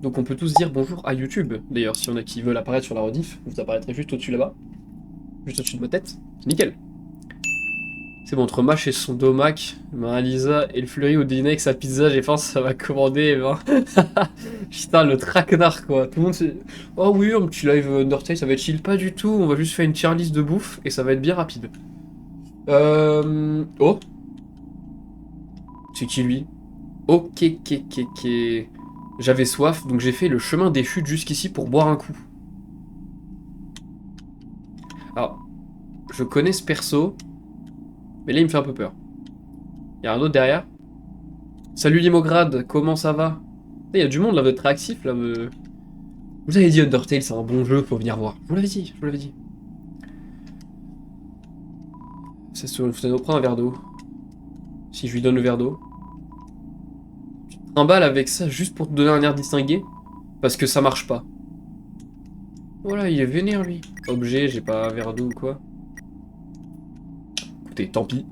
Donc on peut tous dire bonjour à YouTube. D'ailleurs, s'il y en a qui veulent apparaître sur la rediff, vous apparaîtrez juste au-dessus là-bas. Juste au-dessus de ma tête. Nickel. C'est bon, entre Mash et son domac, Lisa et le Fleury au dîner avec sa pizza, j'ai faim, ça va commander, ben. Putain, le traquenard quoi. Tout le monde s'est... Oh oui, un petit live Undertale, ça va être chill. Pas du tout, on va juste faire une tier list de bouffe et ça va être bien rapide. Oh. C'est qui lui? Ok, ok. J'avais soif, donc j'ai fait le chemin des chutes jusqu'ici pour boire un coup. Alors, je connais ce perso, mais là il me fait un peu peur. Il y a un autre derrière. Salut Limograd, comment ça va? Il y a du monde là, vous êtes très actif là. Vous avez dit Undertale, c'est un bon jeu, faut venir voir. Je vous l'avais dit, je vous l'avais dit. C'est sur le nous prend un verre d'eau. Si je lui donne le verre d'eau. Tu te trimbales avec ça juste pour te donner un air distingué. Parce que ça marche pas. Voilà, il est vénère lui. Objet, j'ai pas un verre d'eau ou quoi. Écoutez, tant pis.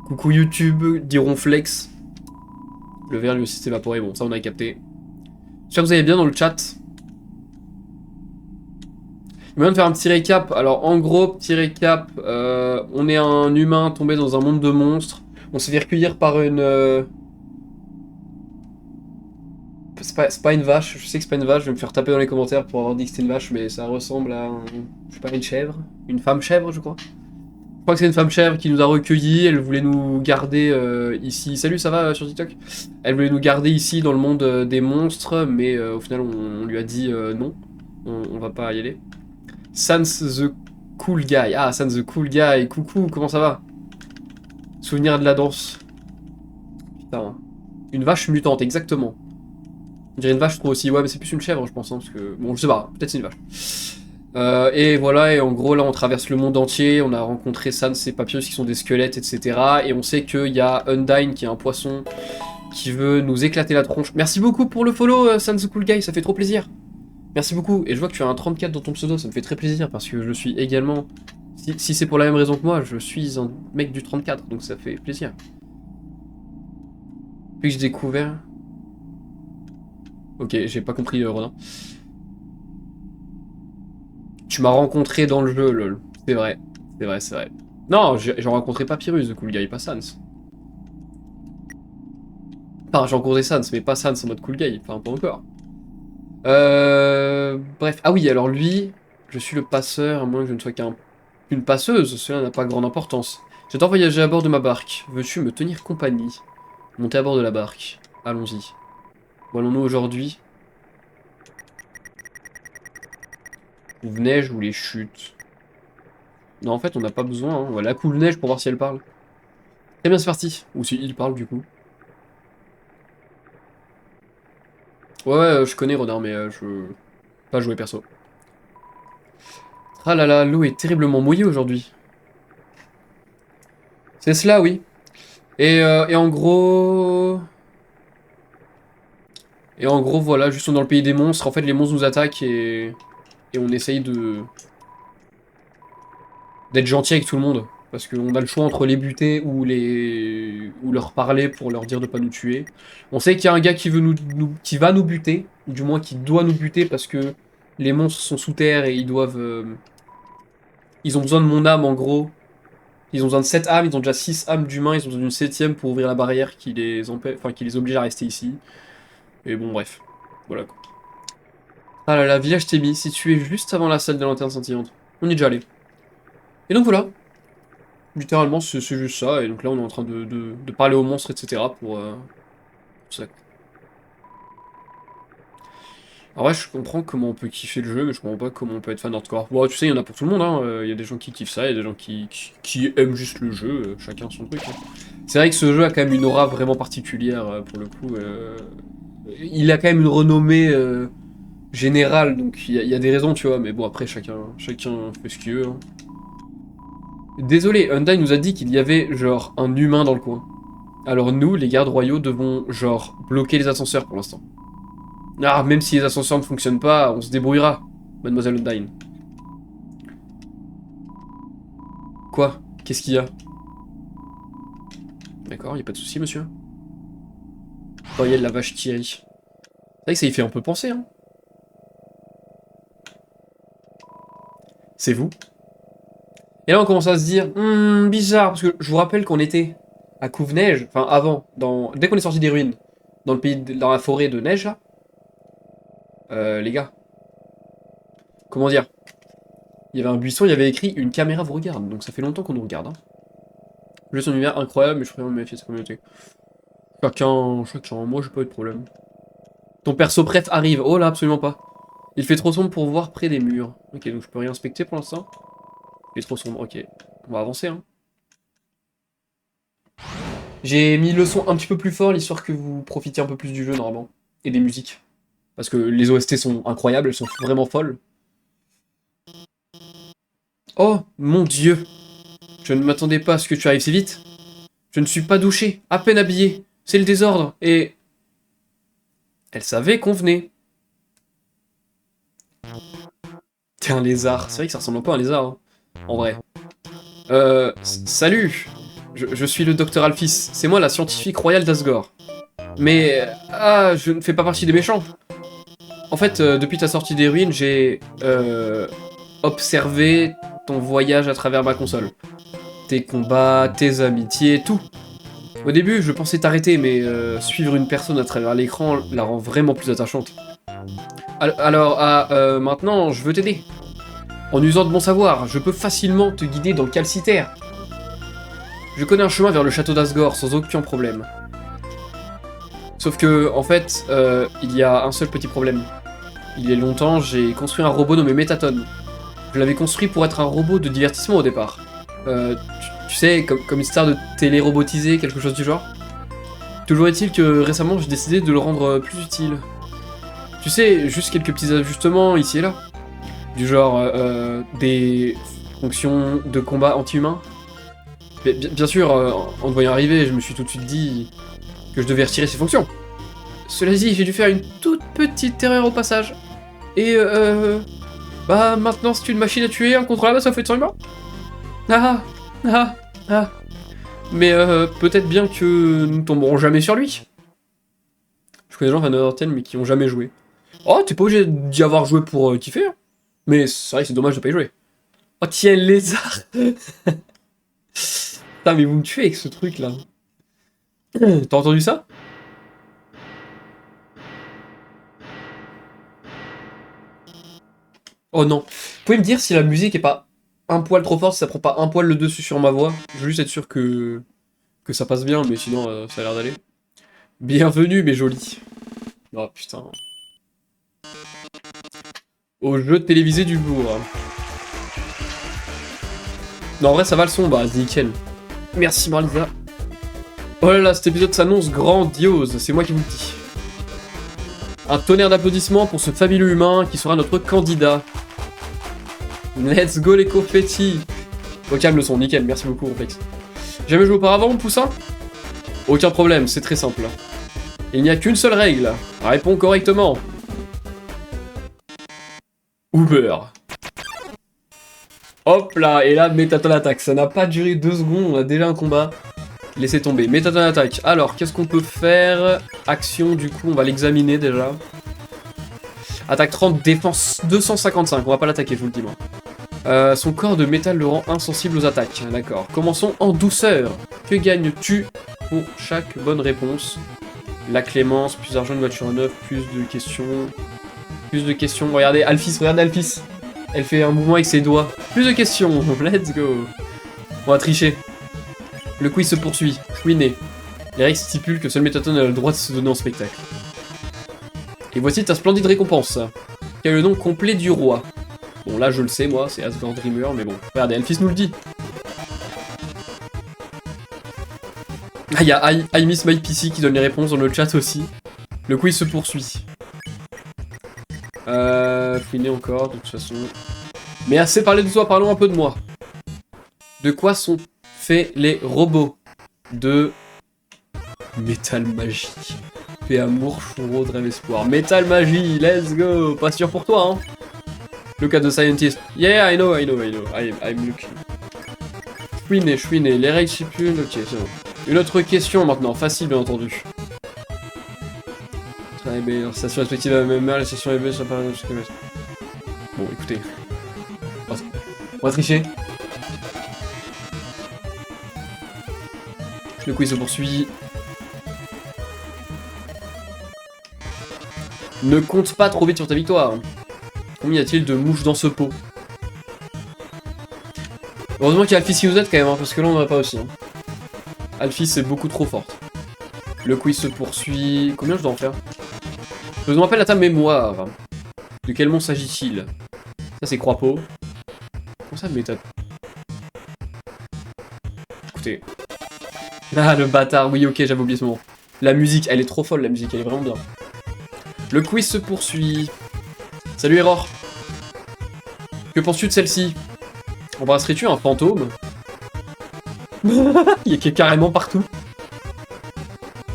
Coucou YouTube, diront Flex. Le verre lui aussi s'est évaporé, bon ça on a capté. J'espère que vous allez bien dans le chat. Il va de faire un petit récap. Alors en gros, petit récap, on est un humain tombé dans un monde de monstres. On s'est fait recueillir par une... C'est pas une vache, je sais que c'est pas une vache, je vais me faire taper dans les commentaires pour avoir dit que c'était une vache, mais ça ressemble à je sais pas, une chèvre. Une femme chèvre, je crois. Je crois que c'est une femme chèvre qui nous a recueillis, elle voulait nous garder ici. Salut, ça va sur TikTok? Elle voulait nous garder ici dans le monde des monstres, mais au final on lui a dit non, on va pas y aller. Sans the Cool Guy. Ah, Sans the Cool Guy. Coucou, comment ça va? Souvenir de la danse. Putain. Une vache mutante, exactement. On dirait une vache, je trouve aussi. Ouais, mais c'est plus une chèvre, je pense. Hein, parce que... Bon, je sais pas. Peut-être c'est une vache. Et voilà, et en gros, là, on traverse le monde entier. On a rencontré Sans et Papyrus qui sont des squelettes, etc. Et on sait qu'il y a Undyne qui est un poisson qui veut nous éclater la tronche. Merci beaucoup pour le follow, Sans the Cool Guy. Ça fait trop plaisir. Merci beaucoup, et je vois que tu as un 34 dans ton pseudo, ça me fait très plaisir, parce que je suis également... Si c'est pour la même raison que moi, je suis un mec du 34, donc ça fait plaisir. Puis-je découvert... Ok, j'ai pas compris, Ronin. Tu m'as rencontré dans le jeu, lol. C'est vrai, c'est vrai, c'est vrai. Non, j'ai rencontré Papyrus, the cool guy, pas Sans. Enfin, j'ai rencontré Sans, mais pas Sans en mode cool guy, enfin, pas encore. Bref, ah oui, alors lui, je suis le passeur, à moins que je ne sois qu'une passeuse, cela n'a pas grande importance. J'adore voyager à bord de ma barque. Veux-tu me tenir compagnie? Montez à bord de la barque. Allons-y. Où allons-nous aujourd'hui? Couve neige ou les chutes? Non, en fait, on n'a pas besoin, hein. On va la coule neige pour voir si elle parle. Très bien, c'est parti. Ou si il parle, du coup. Ouais, je connais Renard, mais je... pas jouer perso. Ah là là, l'eau est terriblement mouillée aujourd'hui. C'est cela, oui. Et en gros... Et en gros, voilà, juste on est dans le pays des monstres. En fait, les monstres nous attaquent et on essaye de... d'être gentil avec tout le monde. Parce qu'on a le choix entre les buter ou leur parler pour leur dire de pas nous tuer. On sait qu'il y a un gars qui veut qui va nous buter, ou du moins qui doit nous buter parce que les monstres sont sous terre et ils doivent... Ils ont besoin de mon âme en gros. Ils ont besoin de 7 âmes, ils ont déjà 6 âmes d'humains, ils ont besoin d'une 7ème pour ouvrir la barrière qui les empêche, enfin qui les oblige à rester ici. Et bon bref. Voilà quoi. Ah là là, village Témi, situé juste avant la salle des lanternes scintillantes. On y est déjà allé. Et donc voilà. Littéralement, c'est juste ça. Et donc là, on est en train de parler aux monstres, etc. pour ça. Alors ouais, je comprends comment on peut kiffer le jeu, mais je comprends pas comment on peut être fan hardcore. Bon, tu sais, il y en a pour tout le monde, hein. Il y a des gens qui kiffent ça, il y a des gens qui aiment juste le jeu, chacun son truc. Hein. C'est vrai que ce jeu a quand même une aura vraiment particulière, pour le coup. Il a quand même une renommée générale, donc il y a des raisons, tu vois, mais bon, après, chacun fait ce qu'il veut. Hein. Désolé, Undyne nous a dit qu'il y avait, genre, un humain dans le coin. Alors nous, les gardes royaux, devons, genre, bloquer les ascenseurs pour l'instant. Ah, même si les ascenseurs ne fonctionnent pas, on se débrouillera, mademoiselle Undyne. Quoi? Qu'est-ce qu'il y a? D'accord, y a pas de souci, monsieur. Courriel la vache Thierry. vrai que ça y fait un peu penser, hein. C'est vous. Et là, on commence à se dire, bizarre, parce que je vous rappelle qu'on était à Couve-Neige, enfin avant, dès qu'on est sorti des ruines, dans le pays, dans la forêt de neige, là. Les gars. Comment dire? Il y avait un buisson, il y avait écrit une caméra vous regarde, donc ça fait longtemps qu'on nous regarde. Hein. Juste un univers incroyable, mais je préfère me méfier de sa communauté. Chacun, moi j'ai pas eu de problème. Ton perso préf arrive, oh là, absolument pas. Il fait trop sombre pour voir près des murs. Ok, donc je peux rien inspecter pour l'instant. Il est trop sombre, ok. On va avancer, hein. J'ai mis le son un petit peu plus fort, l'histoire que vous profitiez un peu plus du jeu, normalement. Et des musiques. Parce que les OST sont incroyables, elles sont vraiment folles. Oh, mon Dieu! Je ne m'attendais pas à ce que tu arrives si vite. Je ne suis pas douché, à peine habillé. C'est le désordre, et... Elle savait qu'on venait. T'es un lézard. C'est vrai que ça ressemble un peu à un lézard, hein, en vrai. Salut! Je suis le docteur Alphys. C'est moi, la scientifique royale d'Asgore. Mais... Ah, je ne fais pas partie des méchants. En fait, depuis ta sortie des ruines, j'ai... observé ton voyage à travers ma console. Tes combats, tes amitiés, tout. Au début, je pensais t'arrêter, mais suivre une personne à travers l'écran la rend vraiment plus attachante. Alors, maintenant, je veux t'aider. En usant de mon savoir, je peux facilement te guider dans le calcitaire. Je connais un chemin vers le château d'Asgore sans aucun problème. Sauf que, en fait, il y a un seul petit problème. Il y a longtemps, j'ai construit un robot nommé Métatone. Je l'avais construit pour être un robot de divertissement au départ. Tu sais, comme une star de télé robotisée, quelque chose du genre. Toujours est-il que récemment, j'ai décidé de le rendre plus utile. Tu sais, juste quelques petits ajustements ici et là. Du genre, des fonctions de combat anti-humain. Bien sûr, en te voyant arriver, je me suis tout de suite dit que je devais retirer ces fonctions. Cela dit, j'ai dû faire une toute petite erreur au passage. Et bah maintenant c'est une machine à tuer incontrôlable, ça fait de son humain. Ah. Mais peut-être bien que nous tomberons jamais sur lui. Je connais des gens Final Fantasy mais qui ont jamais joué. Oh, t'es pas obligé d'y avoir joué pour kiffer. Hein. Mais c'est vrai que c'est dommage de pas y jouer. Oh tiens, le lézard. Putain, mais vous me tuez avec ce truc là. T'as entendu ça? Oh non. Vous pouvez me dire si la musique est pas un poil trop forte, si ça prend pas un poil le dessus sur ma voix? Je veux juste être sûr que ça passe bien, mais sinon ça a l'air d'aller. Bienvenue mes jolis. Oh putain. Au jeu télévisé du jour. Non en vrai ça va le son, bah nickel. Merci Marlisa. Oh là là, cet épisode s'annonce grandiose, c'est moi qui vous le dis. Un tonnerre d'applaudissements pour ce fabuleux humain qui sera notre candidat. Let's go les confettis. Oh calme le son, nickel, merci beaucoup Complex. Jamais joué auparavant, Poussin? Aucun problème, c'est très simple. Il n'y a qu'une seule règle. Réponds correctement. Uber. Hop là, et là, Métatone attaque. Ça n'a pas duré 2 secondes, on a déjà un combat. Laissez tomber. Métatone attaque. Alors, qu'est-ce qu'on peut faire? Action, du coup, on va l'examiner déjà. Attaque 30, défense 255. On va pas l'attaquer, je vous le dis, moi. Son corps de métal le rend insensible aux attaques. D'accord. Commençons en douceur. Que gagnes-tu pour chaque bonne réponse? La clémence, plus d'argent, une voiture neuve, plus de questions. Plus de questions. Regardez Alphys, regardez Alphys. Elle fait un mouvement avec ses doigts. Plus de questions. Let's go. On va tricher. Le quiz se poursuit. Chouiné. Les règles stipulent que seul Métatone a le droit de se donner en spectacle. Et voici ta splendide récompense. Quel est le nom complet du roi? Bon, là, je le sais, moi, c'est Asgore Dreamer, mais bon. Regardez, Alphys nous le dit. Ah, il y a I Miss My PC qui donne les réponses dans le chat aussi. Le quiz se poursuit. Fouiner encore, de toute façon. Mais assez parlé de toi, parlons un peu de moi. De quoi sont faits les robots? De... Métal magie. Paix, amour, churro, rêve, espoir. Métal magie, let's go. Pas sûr pour toi, hein. Look at the scientist. Yeah, I know. I'm looking. Chouiné. Les règles stipulent. Ok, c'est bon. Une autre question maintenant, facile bien entendu. Ouais, mais leur station respective à MMR, la station EB sur Paris jusqu'à Metz. Bon, écoutez. On va tricher. Le quiz se poursuit. Ne compte pas trop vite sur ta victoire. Combien y a-t-il de mouches dans ce pot? Heureusement qu'il y a Alphys qui nous aide quand même, hein, parce que là on n'aurait pas aussi. Hein. Alphys est beaucoup trop forte. Le quiz se poursuit. Combien je dois en faire? Je me rappelle à ta mémoire. De quel monstre s'agit-il? Ça c'est Croix-Peau. Comment ça méta... Écoutez. Ah le bâtard, oui ok j'avais oublié ce moment. La musique, elle est trop folle la musique, elle est vraiment bien. Le quiz se poursuit. Salut Error. Que penses-tu de celle-ci? Embrasserais-tu un fantôme? Il est carrément partout.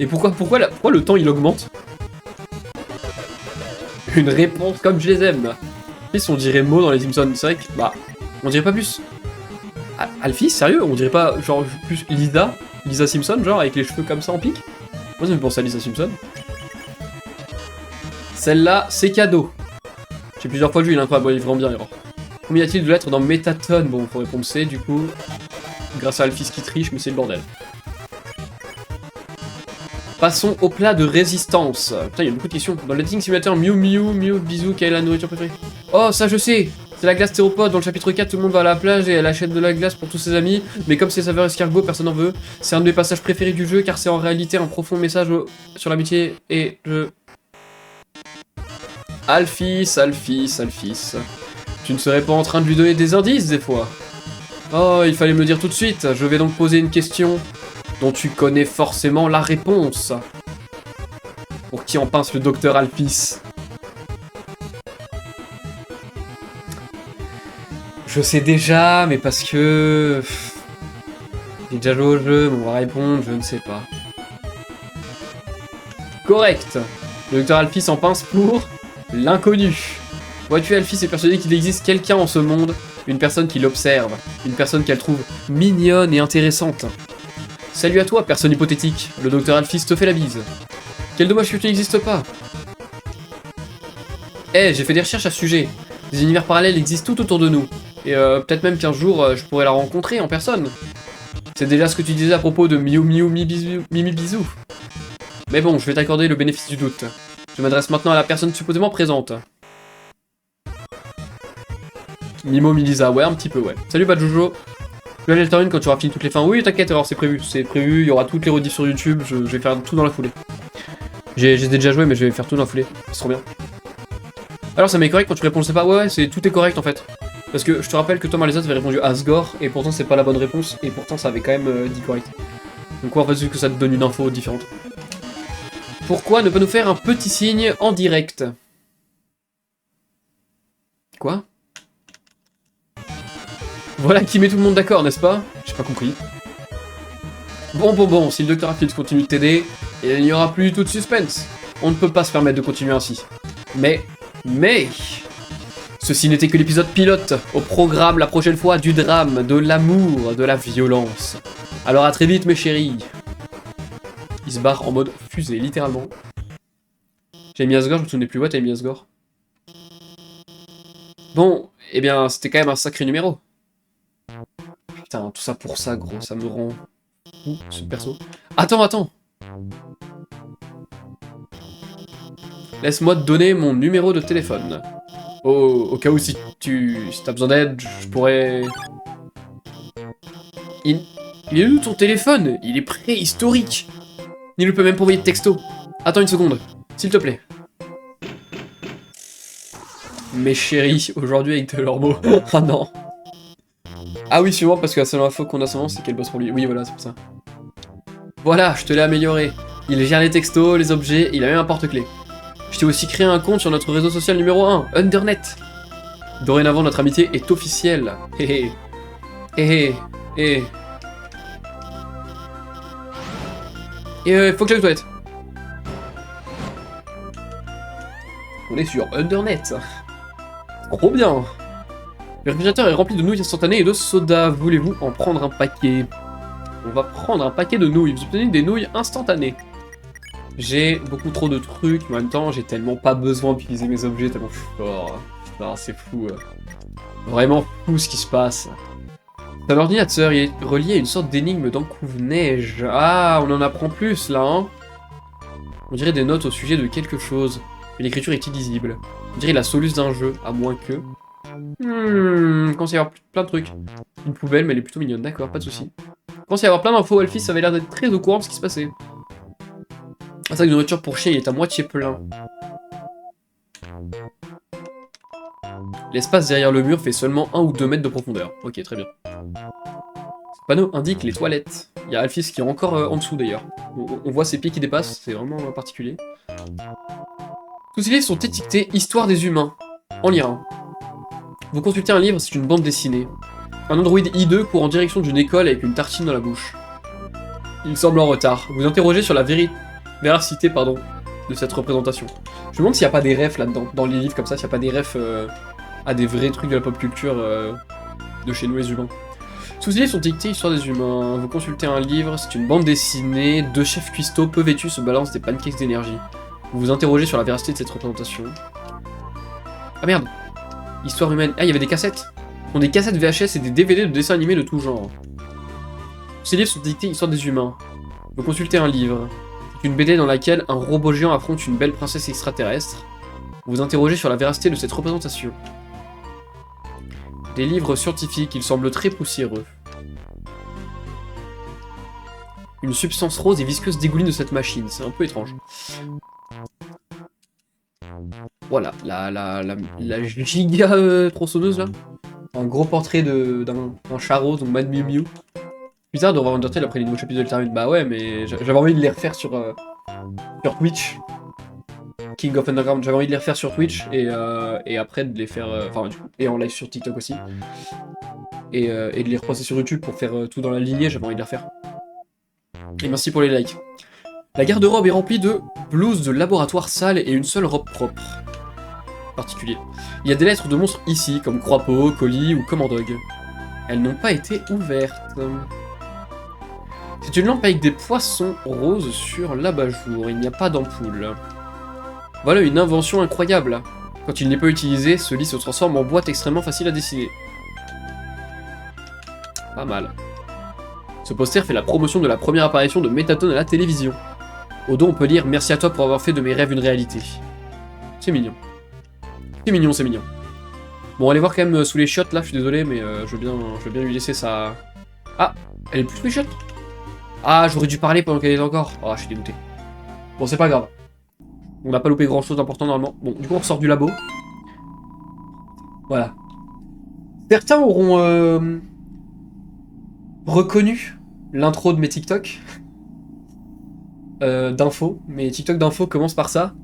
Et pourquoi le temps il augmente? Une réponse comme je les aime. Alphys, on dirait Mo dans les Simpsons. C'est vrai que, bah, on dirait pas plus. Alphys, sérieux? On dirait pas, genre, plus Lisa Simpson, genre, avec les cheveux comme ça en pique? Moi, ça me pense à Lisa Simpson. Celle-là, c'est cadeau. J'ai plusieurs fois vu, il est incroyable, il est vraiment bien, Error. Combien y a-t-il de lettres dans Métatone? Bon, faut répondre C, du coup. Grâce à Alphys qui triche, mais c'est le bordel. Passons au plat de résistance. Putain, il y a beaucoup de questions. Dans le dating simulator, Miu bisous, quelle est la nourriture préférée? Oh, ça je sais! C'est la glace théropode. Dans le chapitre 4, tout le monde va à la plage et elle achète de la glace pour tous ses amis. Mais comme c'est saveur escargot, personne n'en veut. C'est un de mes passages préférés du jeu car c'est en réalité un profond message sur l'amitié et je... Alphys. Tu ne serais pas en train de lui donner des indices des fois? Oh, il fallait me le dire tout de suite. Je vais donc poser une question dont tu connais forcément la réponse. Pour qui en pince le docteur Alphys? Je sais déjà, mais parce que... J'ai déjà joué au jeu, mais on va répondre, je ne sais pas. Correct. Le docteur Alphys en pince pour l'inconnu. Vois-tu, Alphys est persuadé qu'il existe quelqu'un en ce monde, une personne qui l'observe, une personne qu'elle trouve mignonne et intéressante. Salut à toi, personne hypothétique, le docteur Alphys te fait la bise. Quel dommage que tu n'existes pas. Eh, j'ai fait des recherches à ce sujet. Des univers parallèles existent tout autour de nous. Et peut-être même qu'un jour, je pourrais la rencontrer en personne. C'est déjà ce que tu disais à propos de Mimi Bisou. Mais bon, je vais t'accorder le bénéfice du doute. Je m'adresse maintenant à la personne supposément présente. Mimo Milisa, ouais, un petit peu, ouais. Salut Badjojo. Tu vas aller le terminer quand tu auras fini toutes les fins. Oui, t'inquiète, alors c'est prévu, il y aura toutes les rediffs sur YouTube, je vais faire tout dans la foulée. J'ai déjà joué, mais je vais faire tout dans la foulée, c'est trop bien. Alors ça m'est correct quand tu réponds, je sais pas, ouais, tout est correct en fait. Parce que je te rappelle que Thomas les autres avait répondu Asgore, et pourtant c'est pas la bonne réponse, et pourtant ça avait quand même dit correct. Donc ouais, en fait, c'est que ça te donne une info différente. Pourquoi ne pas nous faire un petit signe en direct? Quoi? Voilà qui met tout le monde d'accord, n'est-ce pas? J'ai pas compris. Bon, si le docteur Alphys continue de t'aider, il n'y aura plus du tout de suspense. On ne peut pas se permettre de continuer ainsi. Mais... Ceci n'était que l'épisode pilote. Au programme, la prochaine fois, du drame, de l'amour, de la violence. Alors à très vite, mes chéris. Il se barre en mode fusée, littéralement. J'ai mis Asgore, je me souvenais plus. Ouais, t'avais mis Asgore. Bon, eh bien, c'était quand même un sacré numéro. Putain, tout ça pour ça, gros, ça me rend fou, ce perso. Attends. Laisse-moi te donner mon numéro de téléphone. Au cas où si t'as besoin d'aide, je pourrais... Il est où ton téléphone? Il est préhistorique. Il ne peut même pas envoyer de texto. Attends une seconde, s'il te plaît. Mes chéris, aujourd'hui avec de leurs mots. Ah non. Ah oui, sûrement, parce que la seule info qu'on a souvent, c'est qu'elle bosse pour lui. Oui, voilà, c'est pour ça. Voilà, je te l'ai amélioré. Il gère les textos, les objets, il a même un porte-clés. Je t'ai aussi créé un compte sur notre réseau social numéro 1, Undernet. Dorénavant, notre amitié est officielle. Hé hé. Et faut que j'aille aux toilettes. On est sur Undernet. Trop bien. Le réfrigérateur est rempli de nouilles instantanées et de soda. Voulez-vous en prendre un paquet? On va prendre un paquet de nouilles. Vous obtenez des nouilles instantanées. J'ai beaucoup trop de trucs, mais en même temps, j'ai tellement pas besoin d'utiliser mes objets, tellement je suis fort. Non, c'est fou. Vraiment fou ce qui se passe. Ton ordinateur il est relié à une sorte d'énigme d'encouve-neige. Ah, on en apprend plus là, hein. On dirait des notes au sujet de quelque chose. Mais l'écriture est illisible. On dirait la soluce d'un jeu, à moins que... Commence à y avoir plein de trucs. Une poubelle, mais elle est plutôt mignonne, d'accord, pas de soucis. Commence à y avoir plein d'infos, Alphys, ça avait l'air d'être très au courant de ce qui se passait. Un sac de nourriture pour chien, il est à moitié plein. L'espace derrière le mur fait seulement 1 ou 2 mètres de profondeur. Ok, très bien. Ce panneau indique les toilettes. Il y a Alphys qui est encore en dessous d'ailleurs. On voit ses pieds qui dépassent, c'est vraiment particulier. Tous ces livres sont étiquetés Histoire des humains. En lire un. Vous consultez un livre, c'est une bande dessinée. Un androïde hideux court en direction d'une école avec une tartine dans la bouche. Il semble en retard. Vous interrogez sur la véracité de cette représentation. Je me demande s'il n'y a pas des refs là-dedans, dans les livres comme ça, s'il n'y a pas des refs à des vrais trucs de la pop culture de chez nous les humains. Sous ces livres sont étiquetés Histoire des humains. Vous consultez un livre, c'est une bande dessinée. 2 chefs cuistots peu vêtus se balancent des pancakes d'énergie. Vous vous interrogez sur la véracité de cette représentation. Ah merde! Histoire humaine. Ah, il y avait des cassettes! On a des cassettes VHS et des DVD de dessins animés de tout genre. Ces livres sont étiquetés Histoire des humains. Vous consultez un livre. C'est une BD dans laquelle un robot géant affronte une belle princesse extraterrestre. Vous vous interrogez sur la véracité de cette représentation. Des livres scientifiques, ils semblent très poussiéreux. Une substance rose et visqueuse dégouline de cette machine, c'est un peu étrange. Voilà, la giga tronçonneuse là. Un gros portrait d'un chat rose, donc Mad Mew Mew. Bizarre de revoir Undertale après les nouveaux chapitres de Ultraman. Bah ouais, mais j'avais envie de les refaire sur Twitch. King of Underground, j'avais envie de les refaire sur Twitch et après de les faire. Enfin, et en live sur TikTok aussi. Et de les repasser sur YouTube pour faire tout dans la lignée, j'avais envie de les refaire. Et merci pour les likes. La garde-robe est remplie de blouses de laboratoire sales et une seule robe propre. Particulier. Il y a des lettres de monstres ici, comme Croix-Peau, Colis ou Commandog. Elles n'ont pas été ouvertes. C'est une lampe avec des poissons roses sur l'abat-jour, il n'y a pas d'ampoule. Voilà une invention incroyable. Quand il n'est pas utilisé, ce lit se transforme en boîte extrêmement facile à dessiner. Pas mal. Ce poster fait la promotion de la première apparition de Métatone à la télévision. Au dos, on peut lire « Merci à toi pour avoir fait de mes rêves une réalité ». C'est mignon. C'est mignon, c'est mignon. Bon, allez voir quand même sous les chiottes là, je suis désolé, mais je veux bien lui laisser sa... Ah, elle est plus sous les chiottes? Ah, j'aurais dû parler pendant qu'elle était encore. Oh, je suis dégoûté. Bon, c'est pas grave. On n'a pas loupé grand chose d'important normalement. Bon, du coup, on ressort du labo. Voilà. Certains auront reconnu l'intro de mes TikTok d'infos. Mes TikTok d'infos commencent par ça.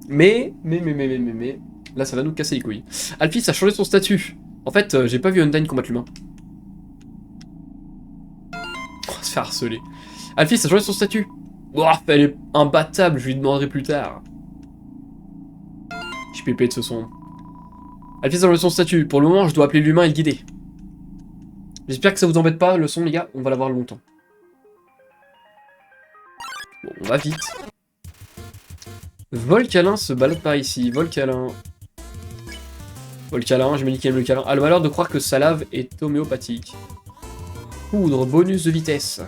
Mais, là, ça va nous casser les couilles. Alphys a changé son statut. En fait, j'ai pas vu Undyne combattre l'humain. On va se faire harceler. Alphys a changé son statut. Oh, elle est imbattable, je lui demanderai plus tard. Je suis pépé de ce son. Alphys a changé son statut. Pour le moment, je dois appeler l'humain et le guider. J'espère que ça vous embête pas, le son, les gars. On va l'avoir longtemps. Bon, on va vite. Volcalin se balade par ici. Volcalin, je me dis qu'il aime le câlin. A le malheur de croire que sa lave est homéopathique. Poudre, bonus de vitesse.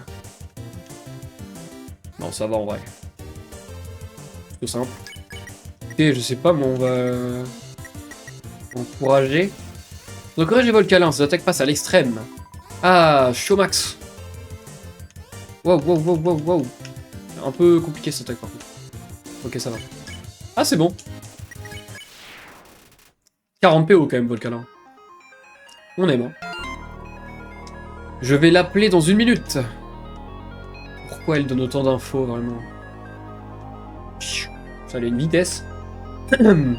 Non, ça va en vrai. Plutôt simple. Ok, je sais pas, mais on va... encourager. On encourage les Volcalins, ces attaques passent à l'extrême. Ah, Showmax. Wow. Un peu compliqué cette attaque par contre. Ok, ça va. Ah, c'est bon. 40 PO quand même, Volcalin. On aime, hein. Je vais l'appeler dans 1 minute. Pourquoi elle donne autant d'infos, vraiment? Ça a une vitesse. Putain,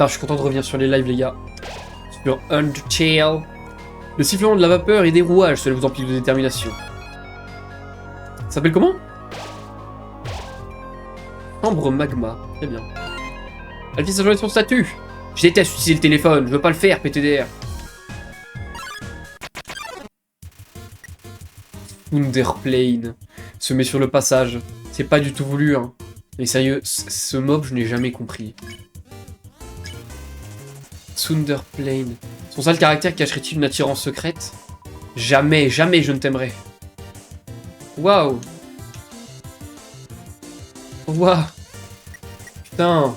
je suis content de revenir sur les lives, les gars. Sur Undertale. Le sifflement de la vapeur et des rouages, cela vous emplit de détermination. Ça s'appelle comment? Chambre magma. Très bien. Alphys a changé son statut. Je déteste utiliser le téléphone, je veux pas le faire, PTDR. Underplane se met sur le passage. C'est pas du tout voulu, hein. Mais sérieux, ce mob, je n'ai jamais compris. Thunderplane. Son sale caractère cacherait-il une attirance secrète? Jamais, jamais je ne t'aimerai. Waouh. Waouh. Putain.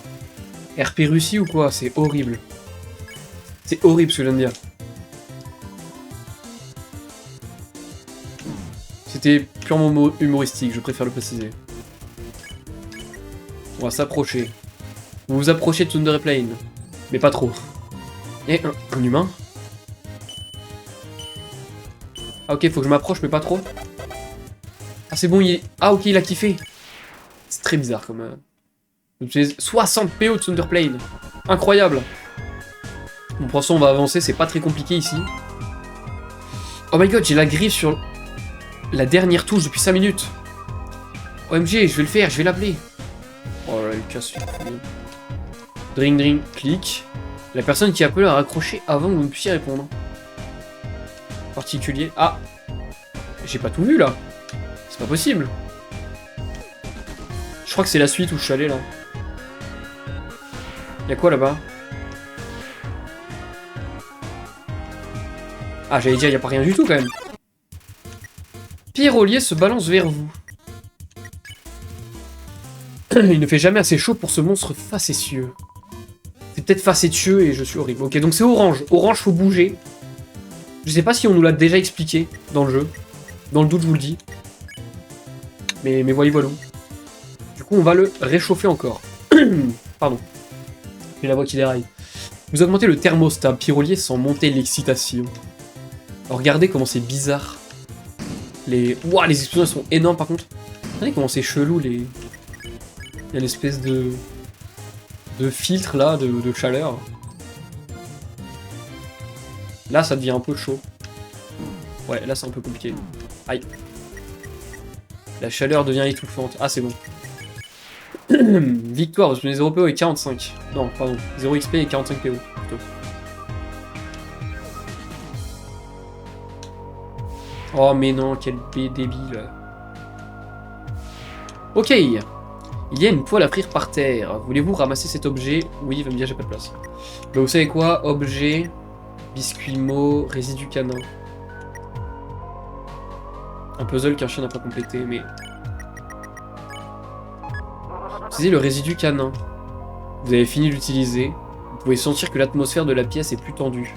RP Russie ou quoi? C'est horrible. C'est horrible ce que je viens de dire. C'était purement humoristique, je préfère le préciser. On va s'approcher. Vous vous approchez de Thunderplane. Mais pas trop. Et un humain? Ah ok, faut que je m'approche, mais pas trop. Ah c'est bon, il est... Ah ok, il a kiffé. C'est très bizarre comme... 60 PO de Thunderplane. Incroyable. Bon, pour l'instant, on va avancer, c'est pas très compliqué ici. Oh my god, j'ai la griffe sur la dernière touche depuis 5 minutes. OMG, je vais le faire, je vais l'appeler. Oh là, il casse. Drink, drink, clic. La personne qui appelle a raccroché avant que vous ne puissiez répondre. Particulier. Ah, j'ai pas tout vu là. C'est pas possible. Je crois que c'est la suite où je suis allé là. Y'a quoi là-bas? Ah, j'allais dire, y'a pas rien du tout quand même. Pyrolier se balance vers vous. Il ne fait jamais assez chaud pour ce monstre facétieux. C'est peut-être facétieux et je suis horrible. Ok, donc c'est orange. Orange, faut bouger. Je sais pas si on nous l'a déjà expliqué dans le jeu. Dans le doute, je vous le dis. Mais voilà, voilà. Du coup, on va le réchauffer encore. Pardon. J'ai la voix qui déraille. Vous augmentez le thermostat pyrolier sans monter l'excitation. Alors, regardez comment c'est bizarre. Ouah, les explosions sont énormes par contre. Regardez comment c'est chelou les... Il y a une espèce de filtre là, de chaleur. Là, ça devient un peu chaud. Ouais, là, c'est un peu compliqué. Aïe. La chaleur devient étouffante. Ah, c'est bon. Victoire, vous prenez 0 PO et 45. Non, pardon. 0 XP et 45 PO. Plutôt. Oh, mais non, quel débile. Ok. Il y a une poêle à frire par terre. Voulez-vous ramasser cet objet? Oui, il va me dire j'ai pas de place. Bah, vous savez quoi? Objet, biscuit mot, résidu canin. Un puzzle qu'un chien n'a pas complété, mais... Utilisez le résidu canin. Vous avez fini d'utiliser. Vous pouvez sentir que l'atmosphère de la pièce est plus tendue.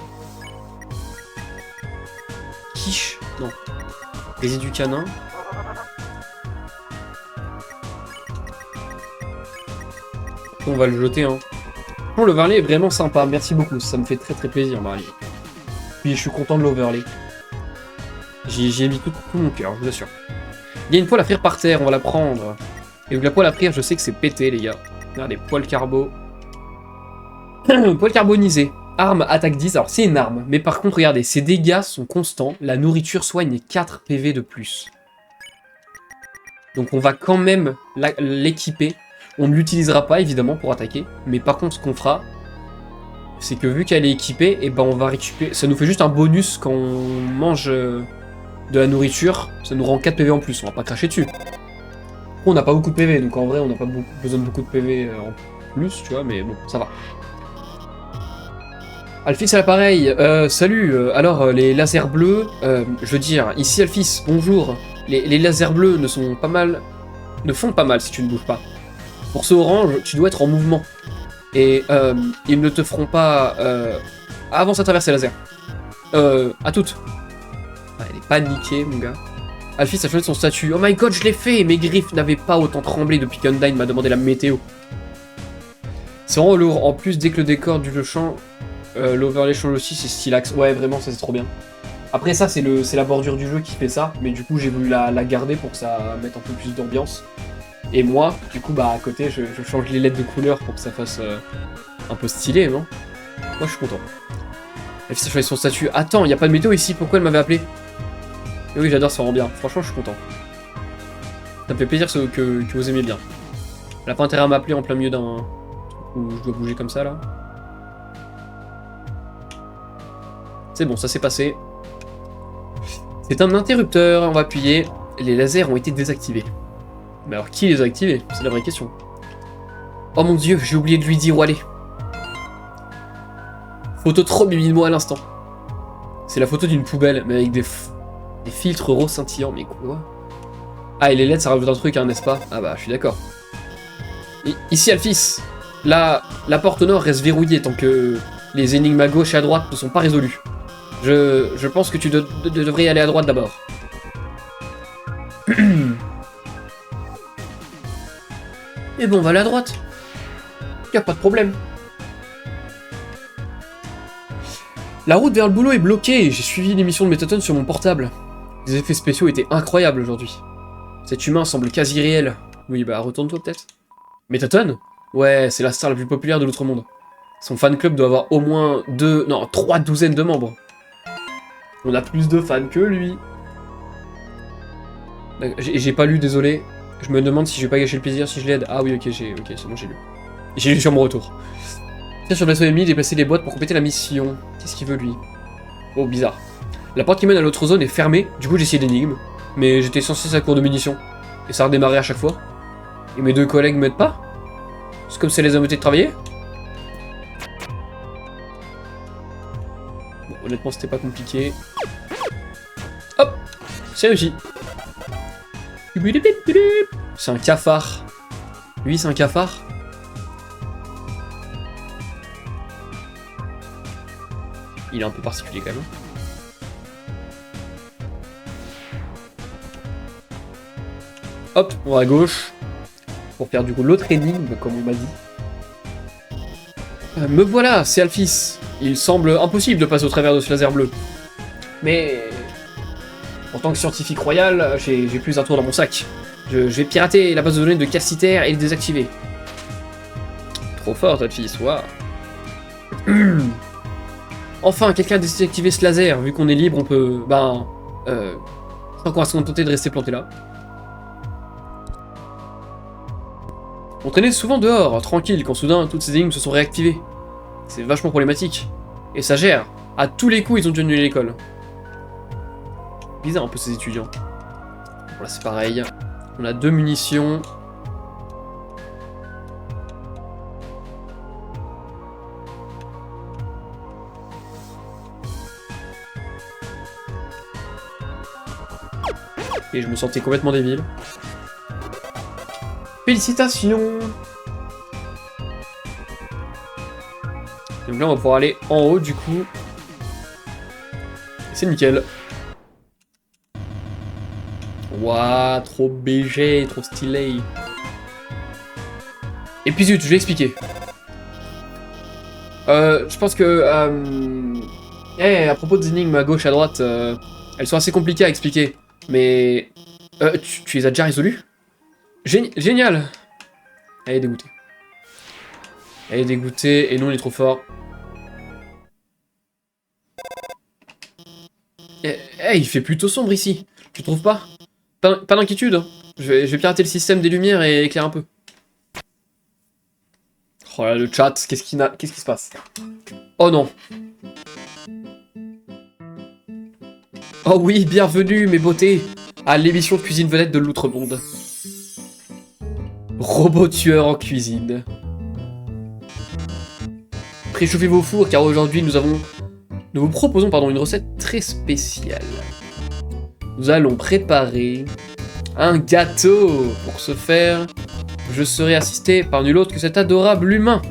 Quiche? Non. Résidu canin. On va le jeter, hein. Bon, l'overlay est vraiment sympa, merci beaucoup, ça me fait très très plaisir, Marie. Puis je suis content de l'overlay. J'y ai mis tout mon cœur, je vous assure. Il y a une poêle à frire par terre, on va la prendre. Et donc la poêle à frire, je sais que c'est pété, les gars. Regardez, poêle carbo. Poêle carbonisée. Arme, attaque 10, alors c'est une arme. Mais par contre, regardez, ses dégâts sont constants. La nourriture soigne 4 PV de plus. Donc on va quand même l'équiper. On ne l'utilisera pas, évidemment, pour attaquer. Mais par contre, ce qu'on fera, c'est que vu qu'elle est équipée, et ben on va récupérer... Ça nous fait juste un bonus quand on mange de la nourriture. Ça nous rend 4 PV en plus, on va pas cracher dessus. On n'a pas beaucoup de PV, donc en vrai, on n'a pas besoin de beaucoup de PV en plus, tu vois, mais bon, ça va. Alphys à l'appareil, salut, alors les lasers bleus, je veux dire, ici Alphys, bonjour. Les lasers bleus ne font pas mal si tu ne bouges pas. Pour ce orange, tu dois être en mouvement. Et ils ne te feront pas... avance à travers ces lasers. À toutes. Ah, elle est paniquée, mon gars. Alphys a changé son statut. Oh my god, je l'ai fait. Mes griffes n'avaient pas autant tremblé depuis qu'Undyne m'a demandé la météo. C'est vraiment lourd. En plus, dès que le décor du jeu change, l'overlay change aussi, c'est stylax. Ouais, vraiment, ça c'est trop bien. Après ça, c'est la bordure du jeu qui fait ça. Mais du coup, j'ai voulu la garder pour que ça mette un peu plus d'ambiance. Et moi, du coup, bah à côté, je change les LED de couleur pour que ça fasse un peu stylé, non? Moi, je suis content. Alphys a changé son statut. Attends, il n'y a pas de météo ici. Pourquoi elle m'avait appelé? Et oui, j'adore, ça rend bien. Franchement, je suis content. Ça me fait plaisir que vous aimez bien. Elle a pas intérêt à m'appeler en plein milieu d'un... où je dois bouger comme ça, là. C'est bon, ça s'est passé. C'est un interrupteur, on va appuyer. Les lasers ont été désactivés. Mais alors qui les a activés? C'est la vraie question. Oh mon dieu, j'ai oublié de lui dire où aller. Photo trop mimi de moi à l'instant. C'est la photo d'une poubelle, mais avec des filtres rose scintillants, mais quoi? Ah, et les LED, ça rajoute un truc, hein, n'est-ce pas? Ah bah, je suis d'accord. Ici, Alphys, la porte nord reste verrouillée tant que les énigmes à gauche et à droite ne sont pas résolues. Je pense que tu devrais y aller à droite d'abord. Et bon, on va aller à droite. Y a pas de problème. La route vers le boulot est bloquée. J'ai suivi l'émission de Métatone sur mon portable. Les effets spéciaux étaient incroyables aujourd'hui. Cet humain semble quasi réel. Oui, bah retourne-toi peut-être. Métatone? Ouais, c'est la star la plus populaire de l'outre-monde. Son fan club doit avoir au moins 3 douzaines de membres. On a plus de fans que lui. J'ai pas lu, désolé. Je me demande si je vais pas gâcher le plaisir si je l'aide. Ah oui, ok, c'est bon, j'ai lu. J'ai lu sur mon retour. Tiens, sur le vaisseau ennemi, déplacer les boîtes pour compléter la mission. Qu'est-ce qu'il veut, lui? Oh, bizarre. La porte qui mène à l'autre zone est fermée, du coup j'ai essayé l'énigme. Mais j'étais censé à court de munitions. Et ça a redémarré à chaque fois. Et mes deux collègues m'aident pas? C'est comme si ça les embêtait de travailler? Bon, honnêtement, c'était pas compliqué. Hop! C'est réussi. C'est un cafard. Lui, c'est un cafard. Il est un peu particulier quand même. Hop, on va à gauche. Pour faire du coup l'autre énigme, comme on m'a dit. Me voilà, c'est Alphys. Il semble impossible de passer au travers de ce laser bleu. Mais... en tant que scientifique royal, j'ai plus un tour dans mon sac. Je vais pirater la base de données de Calciter et le désactiver. Trop fort, Alphys, waouh. Enfin, quelqu'un a décidé d'activer ce laser. Vu qu'on est libre, on peut... je crois qu'on va se contenter de rester planté là. On traînait souvent dehors, tranquille, quand soudain, toutes ces énigmes se sont réactivées. C'est vachement problématique. Et ça gère. À tous les coups, ils ont dû annuler l'école. Bizarre un peu ces étudiants. Voilà, c'est pareil. On a 2 munitions. Et je me sentais complètement débile. Félicitations! Donc là, on va pouvoir aller en haut, du coup. C'est nickel. Waouh, trop BG, trop stylé. Et puis zut, je vais expliquer. Je pense que... à propos des énigmes à gauche, à droite, elles sont assez compliquées à expliquer. Mais... tu les as déjà résolues? Génial! Elle est dégoûtée. Elle est dégoûtée, et nous on est trop fort. Il fait plutôt sombre ici. Tu trouves pas? Pas d'inquiétude. Hein. Je vais pirater le système des lumières et éclairer un peu. Oh là, le chat, qu'est-ce qui se passe? Oh non. Oh oui, bienvenue mes beautés à l'émission de cuisine vedette de l'Outre-Monde. Robot tueur en cuisine. Préchauffez vos fours car aujourd'hui nous vous proposons une recette très spéciale. Nous allons préparer un gâteau. Pour ce faire, je serai assisté par nul autre que cet adorable humain.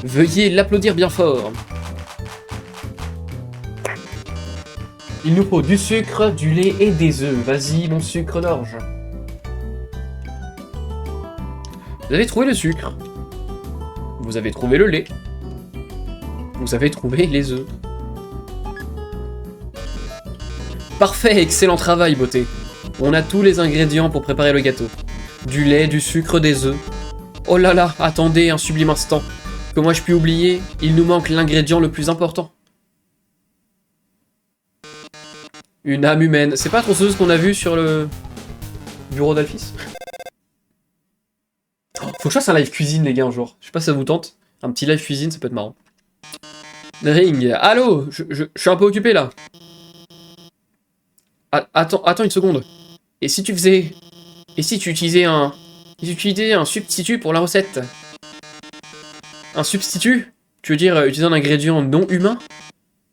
Veuillez l'applaudir bien fort. Il nous faut du sucre, du lait et des œufs. Vas-y, mon sucre d'orge. Vous avez trouvé le sucre. Vous avez trouvé le lait. Vous avez trouvé les œufs. Parfait, excellent travail, beauté. On a tous les ingrédients pour préparer le gâteau. Du lait, du sucre, des œufs. Oh là là, attendez un sublime instant. Comment ai-je pu oublier? Il nous manque l'ingrédient le plus important. Une âme humaine. C'est pas trop ce qu'on a vu sur le bureau d'Alphys? Faut que je fasse un live cuisine, les gars, un jour. Je sais pas si ça vous tente. Un petit live cuisine, ça peut être marrant. Ring. Allô, je suis un peu occupé, là. Attends une seconde. Et si tu faisais Et si tu utilisais un... Si tu utilisais un substitut pour la recette? Un substitut? Tu veux dire utiliser un ingrédient non humain?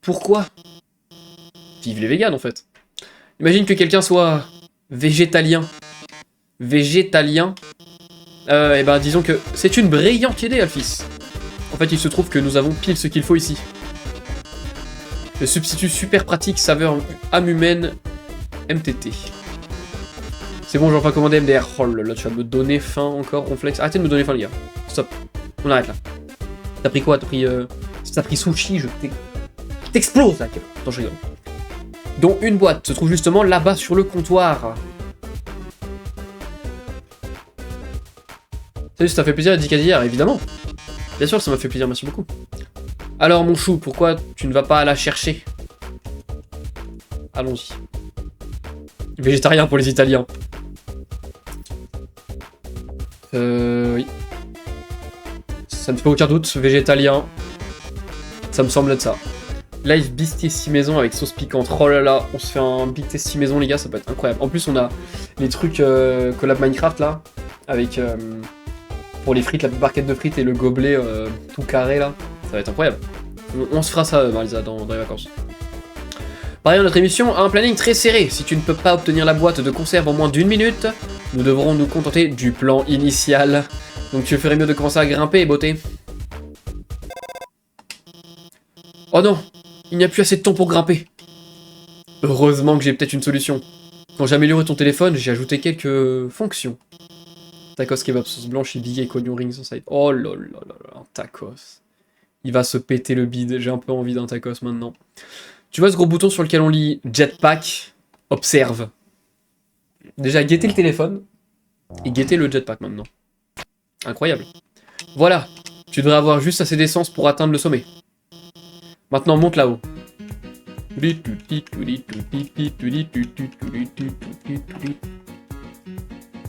Pourquoi? Vive les véganes en fait. Imagine que quelqu'un soit végétalien. Végétalien. Et ben disons que c'est une brillante idée, Alphys. En fait, il se trouve que nous avons pile ce qu'il faut ici. Le substitut super pratique saveur âme humaine MTT. C'est bon, j'en pas commandé MDR. Oh là là, tu vas me donner faim encore, Ronflex. Arrêtez de me donner faim, les gars. Stop. On arrête là. T'as pris quoi? T'as pris sushi, je t'explose là. Attends, je rigole. Dont une boîte se trouve justement là-bas sur le comptoir. Salut, ça t'a fait plaisir, Dicadier, évidemment. Bien sûr, ça m'a fait plaisir, merci beaucoup. Alors, mon chou, pourquoi tu ne vas pas la chercher? Allons-y. Végétarien pour les Italiens. Oui. Ça ne fait aucun doute, végétalien. Ça me semble être ça. Live Beastie maison avec sauce piquante. Oh là là, on se fait un Beastie maison, les gars, ça peut être incroyable. En plus, on a les trucs collab Minecraft là, avec pour les frites, la barquette de frites et le gobelet tout carré là. Ça va être incroyable. On se fera ça, Marisa, dans les vacances. Par ailleurs, notre émission a un planning très serré. Si tu ne peux pas obtenir la boîte de conserve en moins d'1 minute, nous devrons nous contenter du plan initial. Donc tu ferais mieux de commencer à grimper, beauté. Oh non, il n'y a plus assez de temps pour grimper. Heureusement que j'ai peut-être une solution. Quand j'ai amélioré ton téléphone, j'ai ajouté quelques fonctions. Tacos kebab sauce blanche et billets avec oignon rings inside. Oh là là là là, un tacos. Il va se péter le bide, j'ai un peu envie d'un tacos maintenant. Tu vois ce gros bouton sur lequel on lit Jetpack? Observe. Déjà, guettez le téléphone. Et guettez le jetpack maintenant. Incroyable. Voilà. Tu devrais avoir juste assez d'essence pour atteindre le sommet. Maintenant, monte là-haut. Je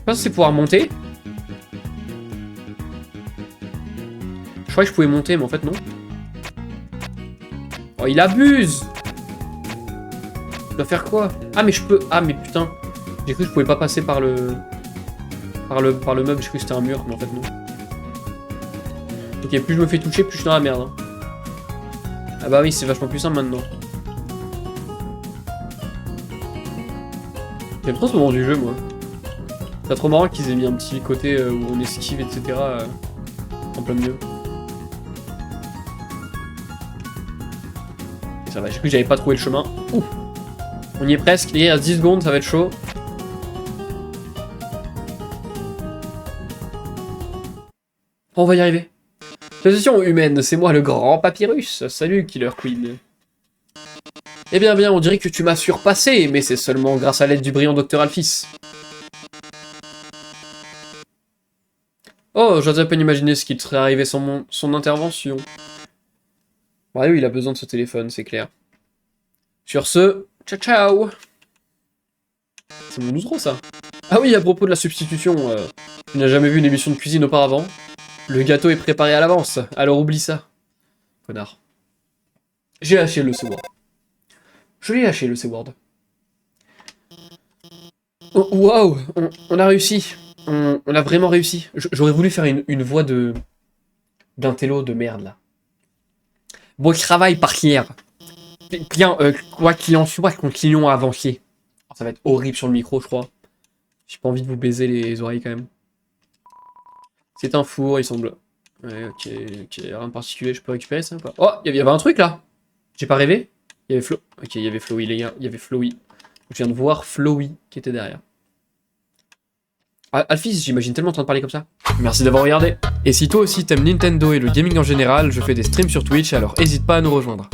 pense que c'est pouvoir monter. Je croyais que je pouvais monter, mais en fait, non. Oh, il abuse! Je dois faire quoi? Ah, mais je peux... Ah, mais putain. J'ai cru que je pouvais pas passer par le... Par le meuble, j'ai cru que c'était un mur, mais en fait, non. Ok, plus je me fais toucher, plus je suis dans la merde. Hein. Ah bah oui, c'est vachement plus simple maintenant. J'aime trop ce moment du jeu, moi. C'est trop marrant qu'ils aient mis un petit côté où on esquive, etc. En plein milieu. Ça va, j'ai cru que j'avais pas trouvé le chemin. Ouh. On y est presque, les gars, il reste 10 secondes, ça va être chaud. On va y arriver. Sensation humaine, c'est moi le grand papyrus. Salut, Killer Queen. Eh bien, on dirait que tu m'as surpassé, mais c'est seulement grâce à l'aide du brillant Dr Alphys. Oh, j'ose à peine imaginer ce qui te serait arrivé sans son intervention. Ouais, oui, il a besoin de ce téléphone, c'est clair. Sur ce, ciao ciao. C'est mon outro, ça. Ah oui, à propos de la substitution, tu n'as jamais vu une émission de cuisine auparavant? Le gâteau est préparé à l'avance, alors oublie ça. Connard. J'ai lâché le C-word. Je l'ai lâché, le C-word. Oh, wow, on a réussi. On a vraiment réussi. J'aurais voulu faire une voix d'un télo de merde, là. Bon travail par hier. Bien, quoi qu'il en soit, continuons à avancer. Ça va être horrible sur le micro, je crois. J'ai pas envie de vous baiser les oreilles, quand même. C'est un four, il semble. Ouais, ok, rien de particulier, je peux récupérer ça ou pas? Oh, il y avait un truc, là. J'ai pas rêvé? Il y avait Flo. Ok, il y avait Flowy, les gars. Il y avait Flowy. Je viens de voir Flowy qui était derrière. Ah, Alphys, j'imagine tellement en train de parler comme ça. Merci d'avoir regardé. Et si toi aussi t'aimes Nintendo et le gaming en général, je fais des streams sur Twitch, alors n'hésite pas à nous rejoindre.